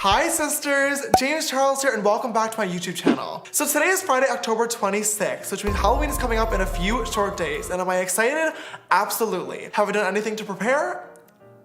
Hi sisters, James Charles here and welcome back to my YouTube channel. So today is Friday, October 26th, which means Halloween is coming up in a few short days. And am I excited? Absolutely. Have I done anything to prepare?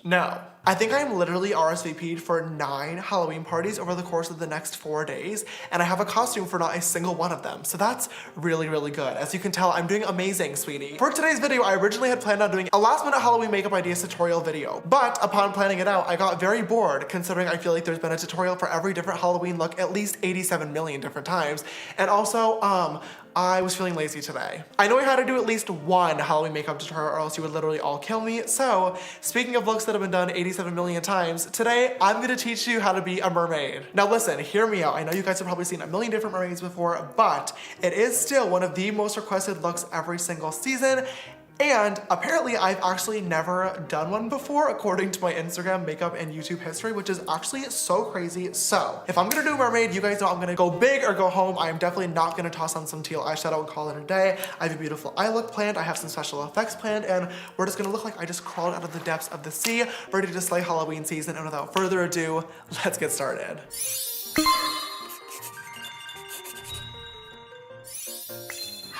No. I think I'm literally RSVP'd for 9 Halloween parties over the course of the next 4 days, and I have a costume for not a single one of them. So that's really, really good. As you can tell, I'm doing amazing, sweetie. For today's video, I originally had planned on doing a last-minute Halloween makeup ideas tutorial video, but upon planning it out, I got very bored considering I feel like there's been a tutorial for every different Halloween look at least 87 million different times. And also, I was feeling lazy today. I know I had to do at least one Halloween makeup tutorial or else you would literally all kill me. So speaking of looks that have been done 87 million times, today I'm gonna teach you how to be a mermaid. Now listen, hear me out. I know you guys have probably seen a million different mermaids before, but it is still one of the most requested looks every single season. And apparently I've actually never done one before according to my Instagram makeup and YouTube history, which is actually so crazy. So if I'm gonna do a mermaid, you guys know I'm gonna go big or go home. I am definitely not gonna toss on some teal eyeshadow and call it a day. I have a beautiful eye look planned. I have some special effects planned, and we're just gonna look like I just crawled out of the depths of the sea, ready to slay Halloween season. And without further ado, let's get started.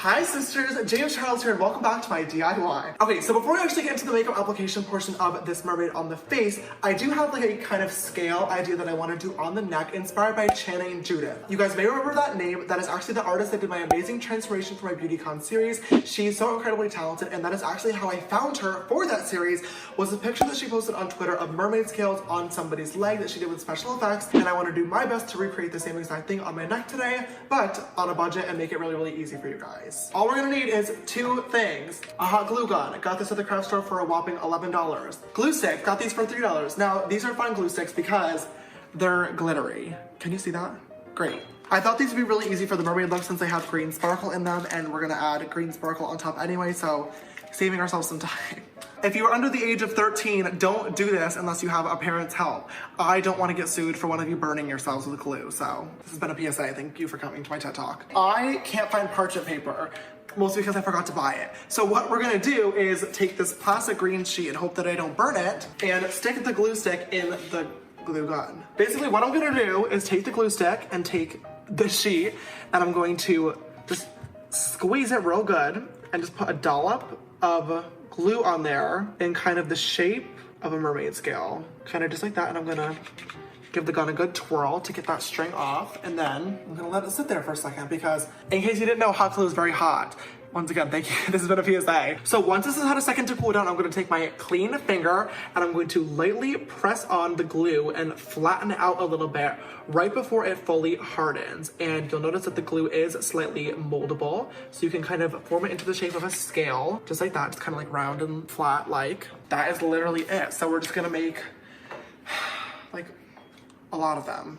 Hi sisters, James Charles here and welcome back to my DIY. Okay, so before we actually get into the makeup application portion of this mermaid on the face, I do have like a kind of scale idea that I want to do on the neck inspired by Channing Judith. You guys may remember that name. That is actually the artist that did my amazing transformation for my BeautyCon series. She's so incredibly talented, and that is actually how I found her for that series, was a picture that she posted on Twitter of mermaid scales on somebody's leg that she did with special effects, and I want to do my best to recreate the same exact thing on my neck today, but on a budget and make it really, really easy for you guys. All we're gonna need is 2 things. A hot glue gun. Got this at the craft store for a whopping $11. Glue stick. Got these for $3. Now, these are fun glue sticks because they're glittery. Can you see that? Great. I thought these would be really easy for the mermaid look since they have green sparkle in them, and we're gonna add green sparkle on top anyway, so saving ourselves some time. If you are under the age of 13, don't do this unless you have a parent's help. I don't want to get sued for one of you burning yourselves with glue, so this has been a PSA. Thank you for coming to my TED Talk. I can't find parchment paper, mostly because I forgot to buy it. So what we're gonna do is take this plastic green sheet and hope that I don't burn it, and stick the glue stick in the glue gun. Basically, what I'm gonna do is take the glue stick and take the sheet, and I'm going to just squeeze it real good and just put a dollop of glue on there in kind of the shape of a mermaid scale. Kind of just like that, and I'm gonna give the gun a good twirl to get that string off, and then I'm gonna let it sit there for a second because, in case you didn't know, hot glue is very hot. Once again, thank you. This has been a PSA. So once this has had a second to cool down, I'm gonna take my clean finger and I'm going to lightly press on the glue and flatten it out a little bit right before it fully hardens. And you'll notice that the glue is slightly moldable, so you can kind of form it into the shape of a scale, just like that, just kind of like round and flat like. That is literally it. So we're just gonna make like a lot of them.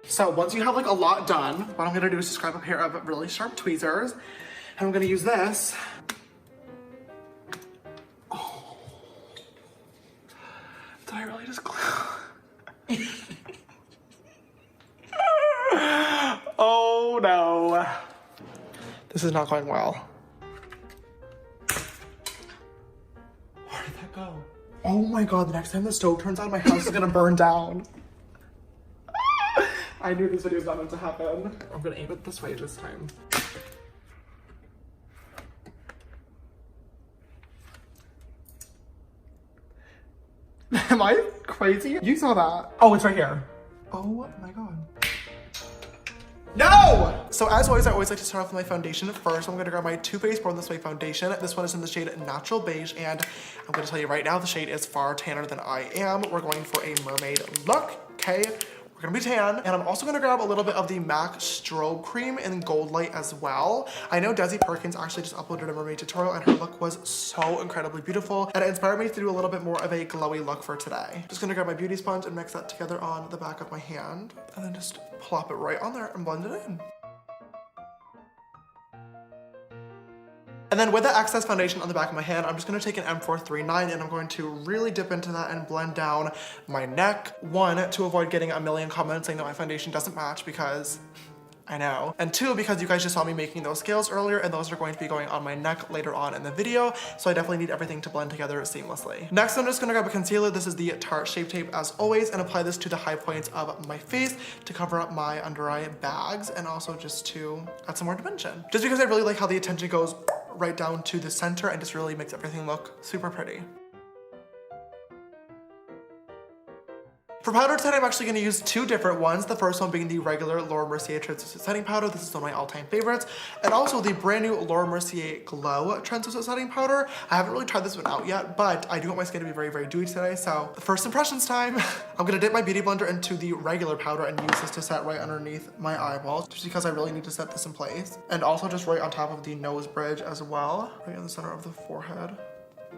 So once you have like a lot done, what I'm gonna do is just grab a pair of really sharp tweezers, and I'm gonna use this. Oh, did I really just glue? Oh no. This is not going well. Where did that go? Oh my God, the next time the stove turns on, my house is gonna burn down. I knew this video was not meant to happen. I'm gonna aim it this way this time. Am I crazy? You saw that. Oh, it's right here. Oh my God. No! So as always, I always like to start off with my foundation first. I'm gonna grab my Too Faced Born This Way foundation. This one is in the shade Natural Beige, and I'm gonna tell you right now, the shade is far tanner than I am. We're going for a mermaid look, okay? We're gonna be tan, and I'm also gonna grab a little bit of the MAC Strobe Cream in Gold Light as well. I know Desi Perkins actually just uploaded a mermaid tutorial, and her look was so incredibly beautiful, and it inspired me to do a little bit more of a glowy look for today. Just gonna grab my beauty sponge and mix that together on the back of my hand, and then just plop it right on there and blend it in. And then with the excess foundation on the back of my hand, I'm just gonna take an M439 and I'm going to really dip into that and blend down my neck. One, to avoid getting a million comments saying that my foundation doesn't match, because I know. And two, because you guys just saw me making those scales earlier, and those are going to be going on my neck later on in the video, so I definitely need everything to blend together seamlessly. Next, I'm just gonna grab a concealer. This is the Tarte Shape Tape as always, and apply this to the high points of my face to cover up my under eye bags, and also just to add some more dimension. Just because I really like how the attention goes right down to the center and just really makes everything look super pretty. For powder today, I'm actually going to use two different ones. The first one being the regular Laura Mercier Translucent Setting Powder. This is one of my all-time favorites. And also the brand new Laura Mercier Glow Translucent Setting Powder. I haven't really tried this one out yet, but I do want my skin to be very, very dewy today. So first impressions time. I'm going to dip my beauty blender into the regular powder and use this to set right underneath my eyeballs, just because I really need to set this in place. And also just right on top of the nose bridge as well, right in the center of the forehead,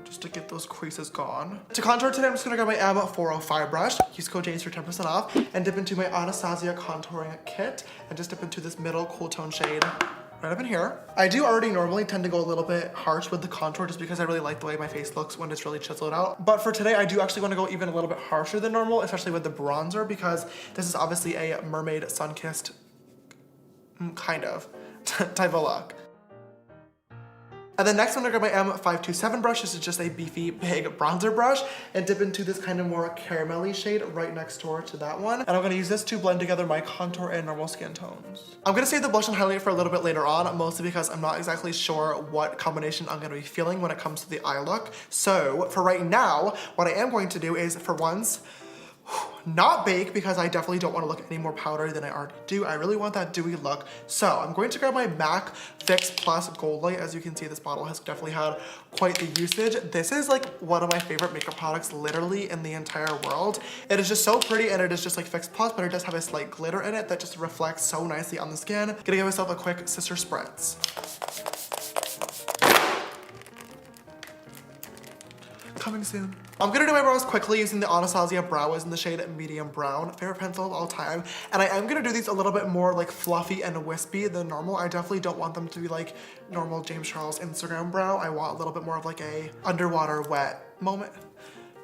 just to get those creases gone. To contour today, I'm just gonna grab my M405 brush, use code James for 10% off, and dip into my Anastasia contouring kit, and just dip into this middle cool tone shade right up in here. I do already normally tend to go a little bit harsh with the contour just because I really like the way my face looks when it's really chiseled out. But for today, I do actually want to go even a little bit harsher than normal, especially with the bronzer, because this is obviously a Mermaid sun-kissed kind of type of look. And then next I'm gonna grab my M527 brush. This is just a beefy, big bronzer brush, and dip into this kind of more caramelly shade right next door to that one. And I'm gonna use this to blend together my contour and normal skin tones. I'm gonna save the blush and highlight for a little bit later on, mostly because I'm not exactly sure what combination I'm gonna be feeling when it comes to the eye look. So for right now, what I am going to do is, for once, not bake, because I definitely don't want to look any more powdery than I already do. I really want that dewy look. So I'm going to grab my MAC Fix Plus Gold Light. As you can see, this bottle has definitely had quite the usage. This is like one of my favorite makeup products literally in the entire world. It is just so pretty, and it is just like Fix Plus, but it does have a slight glitter in it that just reflects so nicely on the skin. Gonna give myself a quick sister spritz. Coming soon. I'm gonna do my brows quickly using the Anastasia Brow Wiz in the shade Medium Brown, favorite pencil of all time. And I am gonna do these a little bit more like fluffy and wispy than normal. I definitely don't want them to be like normal James Charles Instagram brow. I want a little bit more of like a underwater wet moment.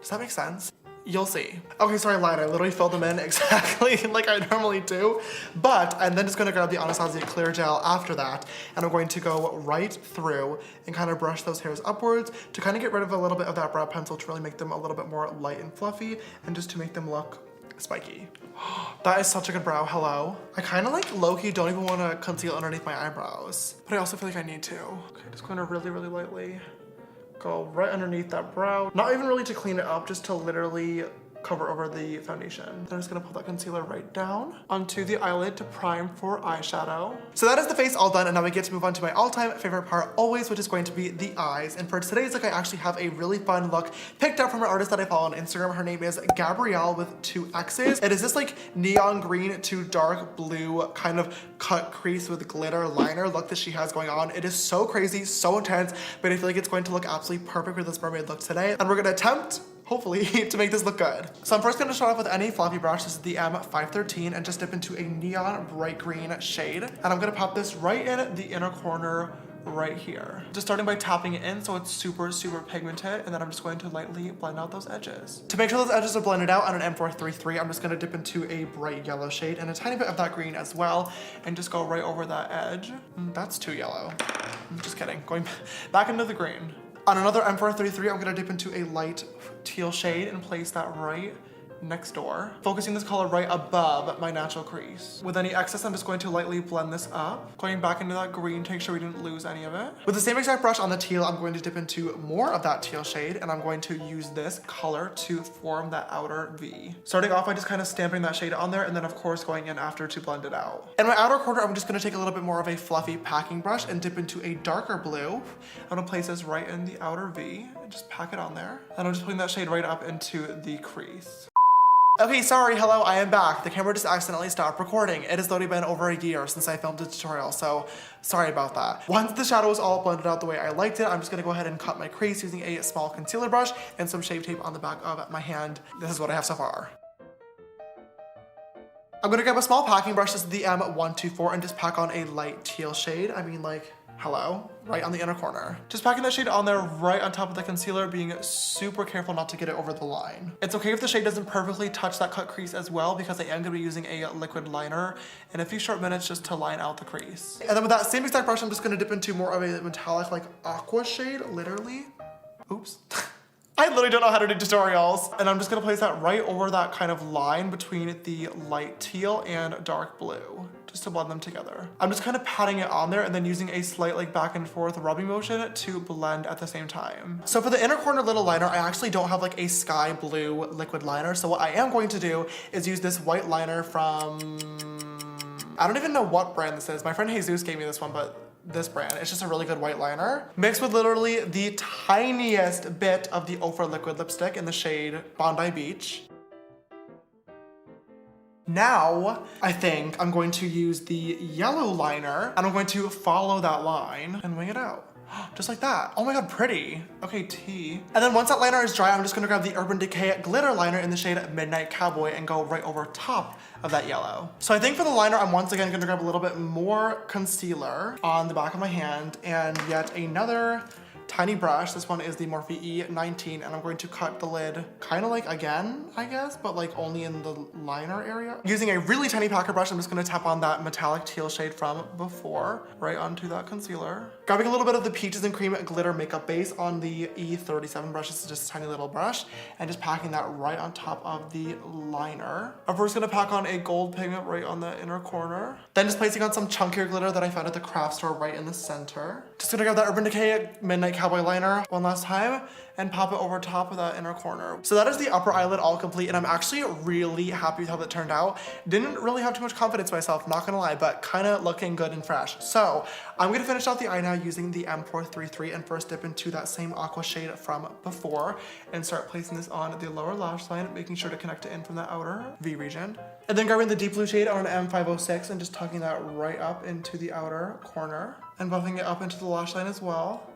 Does that make sense? You'll see. Okay, sorry, I lied. I literally filled them in exactly like I normally do. But I'm then just gonna grab the Anastasia Clear Gel after that, and I'm going to go right through and kind of brush those hairs upwards to kind of get rid of a little bit of that brow pencil to really make them a little bit more light and fluffy, and just to make them look spiky. That is such a good brow, hello. I kind of like low-key don't even want to conceal underneath my eyebrows, but I also feel like I need to. Okay, just going to really, really lightly go right underneath that brow. Not even really to clean it up, just to literally cover over the foundation. Then I'm just gonna pull that concealer right down onto the eyelid to prime for eyeshadow. So that is the face all done, and now we get to move on to my all-time favorite part always, which is going to be the eyes. And for today's look, I actually have a really fun look picked up from an artist that I follow on Instagram. Her name is Gabrielle with 2 X's. It is this like neon green to dark blue kind of cut crease with glitter liner look that she has going on. It is so crazy, so intense, but I feel like it's going to look absolutely perfect for this mermaid look today. And we're gonna attempt, hopefully, to make this look good. So I'm first gonna start off with any fluffy brush. This is the M513, and just dip into a neon bright green shade. And I'm gonna pop this right in the inner corner right here. Just starting by tapping it in so it's super, super pigmented, and then I'm just going to lightly blend out those edges. To make sure those edges are blended out on an M433, I'm just gonna dip into a bright yellow shade and a tiny bit of that green as well, and just go right over that edge. That's too yellow. I'm just kidding. Going back into the green. On another M433, I'm gonna dip into a light teal shade and place that right next door, focusing this color right above my natural crease. With any excess, I'm just going to lightly blend this up, going back into that green to make sure we didn't lose any of it. With the same exact brush on the teal, I'm going to dip into more of that teal shade, and I'm going to use this color to form that outer V. Starting off by just kind of stamping that shade on there, and then of course going in after to blend it out. In my outer corner, I'm just gonna take a little bit more of a fluffy packing brush and dip into a darker blue. I'm gonna place this right in the outer V and just pack it on there. And I'm just putting that shade right up into the crease. Okay, sorry, hello, I am back. The camera just accidentally stopped recording. It has literally been over a year since I filmed a tutorial, so sorry about that. Once the shadow is all blended out the way I liked it, I'm just gonna go ahead and cut my crease using a small concealer brush and some Shape Tape on the back of my hand. This is what I have so far. I'm gonna grab a small packing brush, this is the M124, and just pack on a light teal shade. I mean, like, hello, right on the inner corner. Just packing that shade on there right on top of the concealer, being super careful not to get it over the line. It's okay if the shade doesn't perfectly touch that cut crease as well, because I am gonna be using a liquid liner in a few short minutes just to line out the crease. And then with that same exact brush, I'm just gonna dip into more of a metallic, like aqua shade, literally. Oops. I literally don't know how to do tutorials. And I'm just gonna place that right over that kind of line between the light teal and dark blue, just to blend them together. I'm just kind of patting it on there and then using a slight like back and forth rubbing motion to blend at the same time. So for the inner corner little liner, I actually don't have like a sky blue liquid liner. So what I am going to do is use this white liner from, I don't even know what brand this is. My friend Jesus gave me this one, but this brand. It's just a really good white liner. Mixed with literally the tiniest bit of the Ofra liquid lipstick in the shade Bondi Beach. Now, I think I'm going to use the yellow liner and I'm going to follow that line and wing it out. Just like that. Oh my God, pretty. Okay, T. And then once that liner is dry, I'm just gonna grab the Urban Decay glitter liner in the shade Midnight Cowboy and go right over top of that yellow. So I think for the liner, I'm once again gonna grab a little bit more concealer on the back of my hand and yet another tiny brush. This one is the Morphe E19 and I'm going to cut the lid kind of like again, I guess, but like only in the liner area. Using a really tiny packer brush, I'm just gonna tap on that metallic teal shade from before, right onto that concealer. Grabbing a little bit of the Peaches and Cream glitter makeup base on the E37 brush. This is just a tiny little brush and just packing that right on top of the liner. I'm first gonna pack on a gold pigment right on the inner corner. Then just placing on some chunkier glitter that I found at the craft store right in the center. Just gonna grab that Urban Decay Midnight Cowboy liner one last time and pop it over top of that inner corner. So that is the upper eyelid all complete and I'm actually really happy with how that turned out. Didn't really have too much confidence in myself, not gonna lie, but kind of looking good and fresh. So I'm gonna finish off the eye now using the M433 and first dip into that same aqua shade from before and start placing this on the lower lash line, making sure to connect it in from the outer V region. And then grabbing the deep blue shade on an M506 and just tucking that right up into the outer corner and buffing it up into the lash line as well.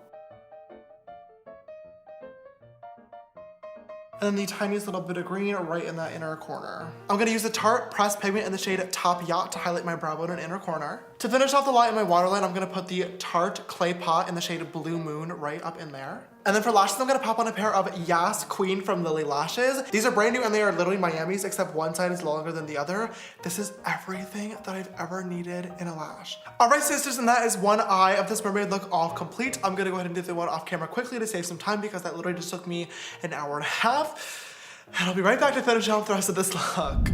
And then the tiniest little bit of green right in that inner corner. I'm gonna use the Tarte Pressed Pigment in the shade Top Yacht to highlight my brow bone and inner corner. To finish off the line in my waterline, I'm gonna put the Tarte Clay Pot in the shade Blue Moon right up in there. And then for lashes, I'm gonna pop on a pair of Yas Queen from Lily Lashes. These are brand new and they are literally Miami's, except one side is longer than the other. This is everything that I've ever needed in a lash. All right, sisters, and that is one eye of this mermaid look all complete. I'm gonna go ahead and do the one off camera quickly to save some time because that literally just took me an hour and a half. And I'll be right back to finish off the rest of this look.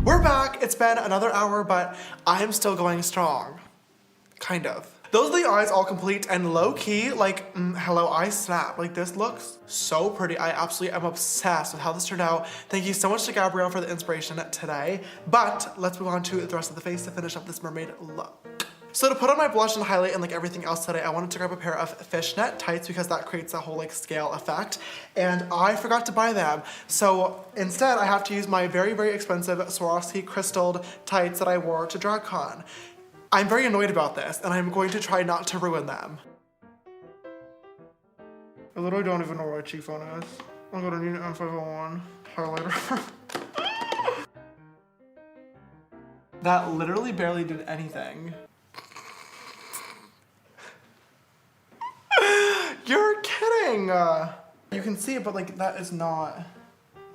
We're back. It's been another hour, but I am still going strong. Kind of. Those are the eyes all complete and low key, like, hello, eye snap. Like this looks so pretty. I absolutely am obsessed with how this turned out. Thank you so much to Gabrielle for the inspiration today. But let's move on to the rest of the face to finish up this mermaid look. So to put on my blush and highlight and like everything else today, I wanted to grab a pair of fishnet tights because that creates that whole like scale effect. And I forgot to buy them. So instead I have to use my very, very expensive Swarovski crystalled tights that I wore to DragCon. I'm very annoyed about this and I'm going to try not to ruin them. I literally don't even know where my cheekbone is. I'm gonna need an M501 highlighter. That literally barely did anything. You're kidding! You can see it, but like that is not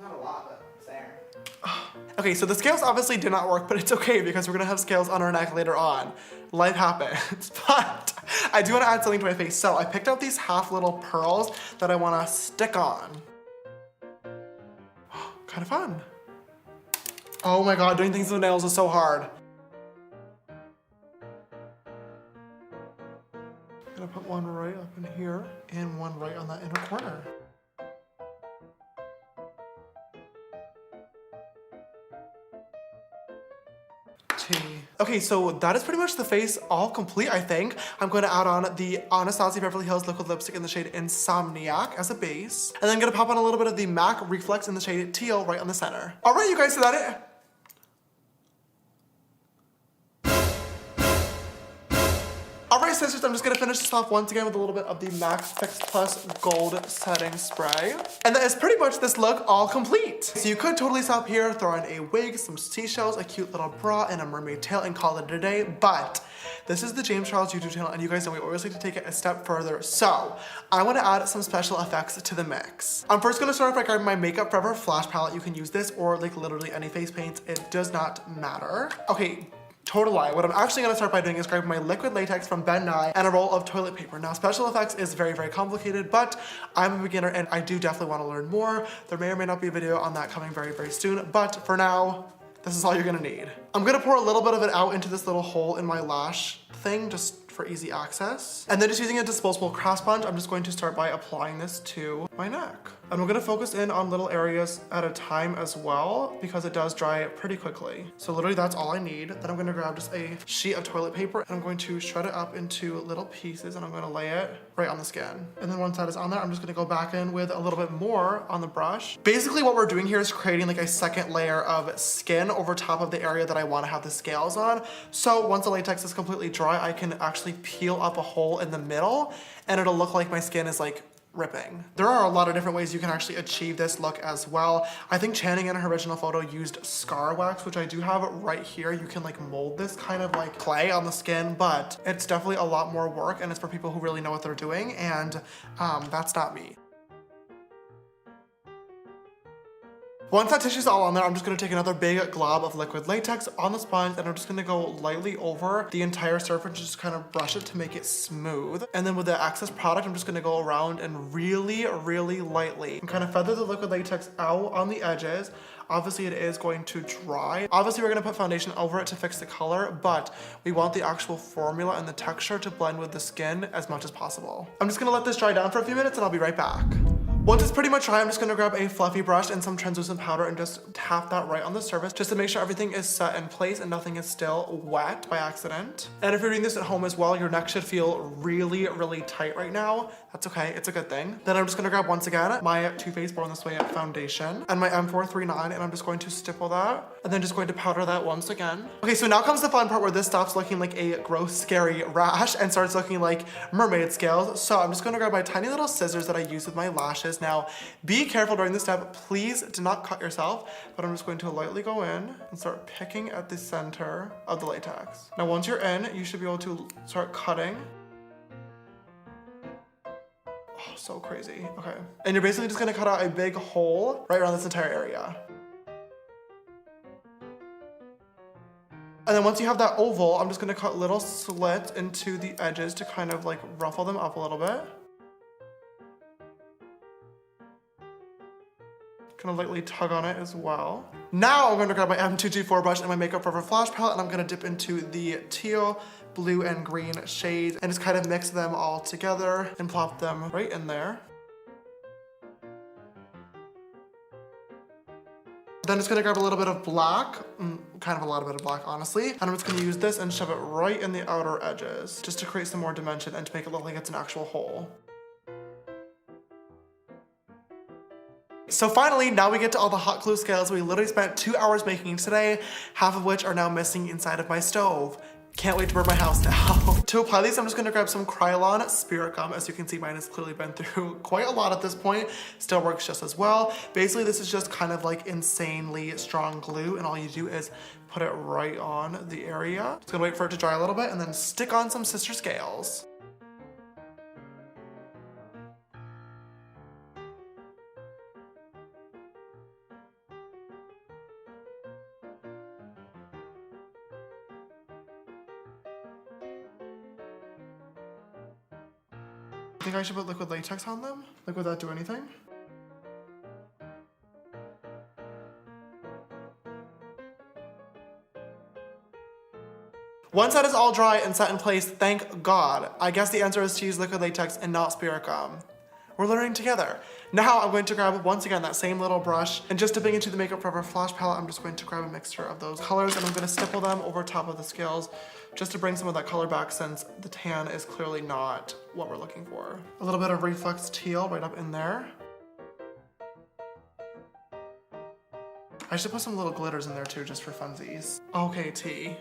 a lot, but it's there. Okay, so the scales obviously did not work, but it's okay because we're gonna have scales on our neck later on. Life happens, but I do wanna add something to my face. So I picked out these half little pearls that I wanna stick on. Kind of fun. Oh my God, doing things with nails is so hard. I'm gonna put one right up in here and one right on that inner corner. Okay, so that is pretty much the face all complete, I think. I'm going to add on the Anastasia Beverly Hills liquid lipstick in the shade Insomniac as a base. And then gonna pop on a little bit of the MAC Reflex in the shade Teal right on the center. All right, you guys, so that it. Alright, right, sisters, I'm just gonna finish this off once again with a little bit of the MAC Fix Plus Gold Setting Spray. And that is pretty much this look all complete. So you could totally stop here, throw in a wig, some seashells, a cute little bra, and a mermaid tail and call it a day, but this is the James Charles YouTube channel, and you guys know we always like to take it a step further. So I want to add some special effects to the mix. I'm first going to start off by grabbing my Makeup Forever Flash Palette. You can use this or like literally any face paints. It does not matter. Okay. Total lie. What I'm actually gonna start by doing is grabbing my liquid latex from Ben Nye and a roll of toilet paper. Now, special effects is very, very complicated, but I'm a beginner and I do definitely want to learn more. There may or may not be a video on that coming very, very soon, but for now, this is all you're gonna need. I'm gonna pour a little bit of it out into this little hole in my lash thing, just for easy access. And then just using a disposable craft sponge, I'm just going to start by applying this to my neck. And we're gonna focus in on little areas at a time as well, because it does dry pretty quickly. So literally that's all I need. Then I'm gonna grab just a sheet of toilet paper and I'm going to shred it up into little pieces and I'm gonna lay it right on the skin. And then once that is on there, I'm just gonna go back in with a little bit more on the brush. Basically what we're doing here is creating like a second layer of skin over top of the area that I wanna have the scales on. So once the latex is completely dry, I can actually peel up a hole in the middle and it'll look like my skin is like ripping. There are a lot of different ways you can actually achieve this look as well. I think Channing in her original photo used scar wax, which I do have right here. You can like mold this kind of like clay on the skin, but it's definitely a lot more work and it's for people who really know what they're doing, and that's not me. Once that tissue's all on there, I'm just gonna take another big glob of liquid latex on the sponge and I'm just gonna go lightly over the entire surface and just kind of brush it to make it smooth. And then with the excess product, I'm just gonna go around and really, really lightly and kind of feather the liquid latex out on the edges. Obviously it is going to dry. Obviously we're gonna put foundation over it to fix the color, but we want the actual formula and the texture to blend with the skin as much as possible. I'm just gonna let this dry down for a few minutes and I'll be right back. Once it's pretty much dry, I'm just gonna grab a fluffy brush and some translucent powder and just tap that right on the surface just to make sure everything is set in place and nothing is still wet by accident. And if you're doing this at home as well, your neck should feel really, really tight right now. That's okay, it's a good thing. Then I'm just gonna grab once again my Too Faced Born This Way foundation and my M439 and I'm just going to stipple that and then just going to powder that once again. Okay, so now comes the fun part where this stops looking like a gross, scary rash and starts looking like mermaid scales. So I'm just gonna grab my tiny little scissors that I use with my lashes. Now, be careful during this step. Please do not cut yourself, but I'm just going to lightly go in and start picking at the center of the latex. Now, once you're in, you should be able to start cutting. Oh, so crazy. Okay. And you're basically just gonna cut out a big hole right around this entire area. And then once you have that oval, I'm just gonna cut little slits into the edges to kind of like ruffle them up a little bit. Gonna lightly tug on it as well. Now I'm gonna grab my M224 brush and my Makeup Forever Flash Palette and I'm gonna dip into the teal, blue, and green shades and just kind of mix them all together and plop them right in there. Then just gonna grab a little bit of black, kind of a lot of bit of black, honestly. And I'm just gonna use this and shove it right in the outer edges just to create some more dimension and to make it look like it's an actual hole. So finally, now we get to all the hot glue scales we literally spent 2 hours making today, half of which are now missing inside of my stove. Can't wait to burn my house now. To apply these, I'm just gonna grab some Krylon Spirit Gum. As you can see, mine has clearly been through quite a lot at this point. Still works just as well. Basically, this is just kind of like insanely strong glue, and all you do is put it right on the area. Just gonna wait for it to dry a little bit, and then stick on some sister scales. Think I should put liquid latex on them? Like, would that do anything? Once that is all dry and set in place, thank God, I guess the answer is to use liquid latex and not spirit gum. We're learning together. Now I'm going to grab, once again, that same little brush, and just dipping into the Makeup Forever Flash Palette, I'm just going to grab a mixture of those colors, and I'm gonna stipple them over top of the scales, just to bring some of that color back since the tan is clearly not what we're looking for. A little bit of reflex teal right up in there. I should put some little glitters in there too, just for funsies. Okay, T.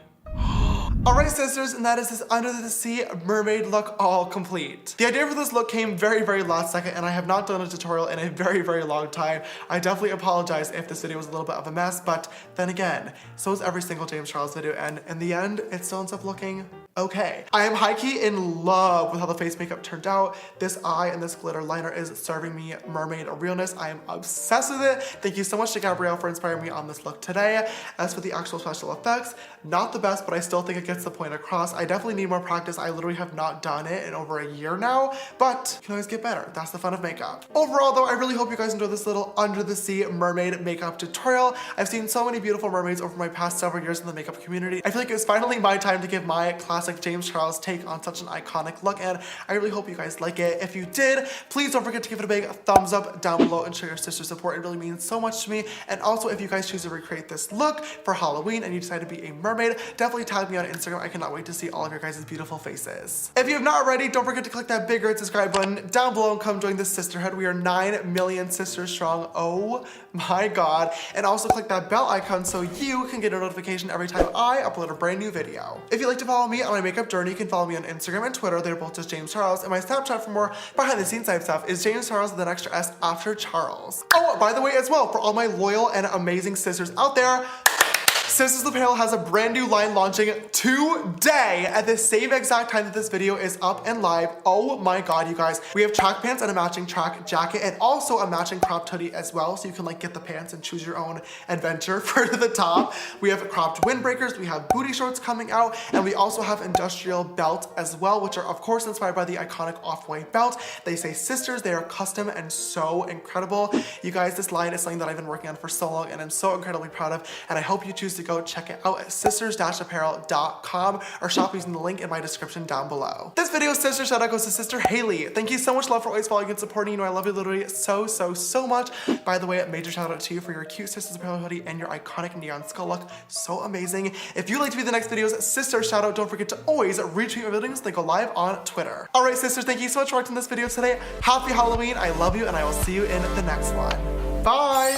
Alright sisters, and that is this under the sea mermaid look all complete. The idea for this look came very last second, and I have not done a tutorial in a very long time. I definitely apologize if this video was a little bit of a mess, but then again, so is every single James Charles video, and in the end, it still ends up looking okay. I am high-key in love with how the face makeup turned out. This eye and this glitter liner is serving me mermaid realness. I am obsessed with it. Thank you so much to Gabrielle for inspiring me on this look today. As for the actual special effects, not the best, but I still think it gets the point across. I definitely need more practice. I literally have not done it in over a year now, but you can always get better. That's the fun of makeup. Overall though, I really hope you guys enjoyed this little under the sea mermaid makeup tutorial. I've seen so many beautiful mermaids over my past several years in the makeup community. I feel like it's finally my time to give my classic James Charles take on such an iconic look, and I really hope you guys like it. If you did, please don't forget to give it a big thumbs up down below and show your sister support. It really means so much to me. And also, if you guys choose to recreate this look for Halloween and you decide to be a mermaid, definitely tag me on Instagram. I cannot wait to see all of your guys' beautiful faces. If you have not already, don't forget to click that big red subscribe button down below and come join the sisterhood. We are 9 million sisters strong. Oh my god. And also click that bell icon so you can get a notification every time I upload a brand new video. If you'd like to follow me on my makeup journey, you can follow me on Instagram and Twitter. They're both just James Charles. And my Snapchat for more behind the scenes type stuff is James Charles with an extra S after Charles. Oh, by the way, as well, for all my loyal and amazing sisters out there, Sisters Apparel has a brand new line launching today at the same exact time that this video is up and live. Oh my god, you guys. We have track pants and a matching track jacket and also a matching cropped hoodie as well, so you can like get the pants and choose your own adventure for the top. We have cropped windbreakers, we have booty shorts coming out, and we also have industrial belts as well, which are of course inspired by the iconic off-white belt. They say sisters, they are custom and so incredible. You guys, this line is something that I've been working on for so long and I'm so incredibly proud of, and I hope you choose to go check it out at sisters-apparel.com or shop using the link in my description down below. This video's sister shout out goes to Sister Haley. Thank you so much, love, for always following and supporting. You know I love you literally so much. By the way, a major shout out to you for your cute Sisters Apparel hoodie and your iconic neon skull look. So amazing. If you'd like to be the next video's sister shout out, don't forget to always retweet my videos. They go live on Twitter. Alright sisters, thank you so much for watching this video today. Happy Halloween. I love you and I will see you in the next one. Bye!